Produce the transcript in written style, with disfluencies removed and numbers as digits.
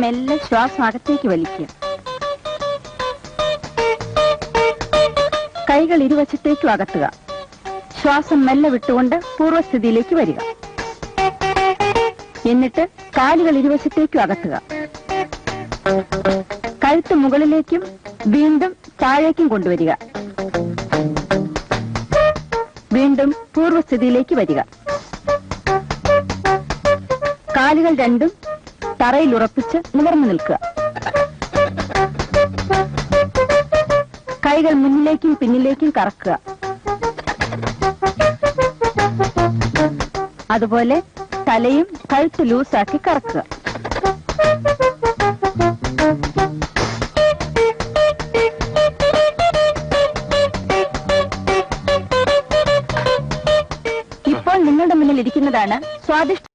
മെല്ലെ ശ്വാസം അകത്തേക്ക് വലിക്കുക. കൈകൾ ഇരുവശത്തേക്കും അകത്തുക. ശ്വാസം മെല്ലെ വിട്ടുകൊണ്ട് പൂർവ്വസ്ഥിതിയിലേക്ക് വരിക. എന്നിട്ട് കാലുകൾ ഇരുവശത്തേക്കും അകത്തുക. കഴുത്ത് മുകളിലേക്കും വീണ്ടും താഴേക്കും കൊണ്ടുവരിക. വീണ്ടും പൂർവ്വസ്ഥിതിയിലേക്ക് വരിക. കാലുകൾ രണ്ടും തറയിൽ ഉറപ്പിച്ച് നിവർന്നു നിൽക്കുക. കൈകൾ മുന്നിലേക്കും പിന്നിലേക്കും കറക്കുക. അതുപോലെ തലയും കഴുത്ത് ലൂസാക്കി കറക്കുക. ഇപ്പോൾ നിങ്ങളുടെ മുന്നിൽ ഇരിക്കുന്നതാണ് സ്വാദിഷ്ട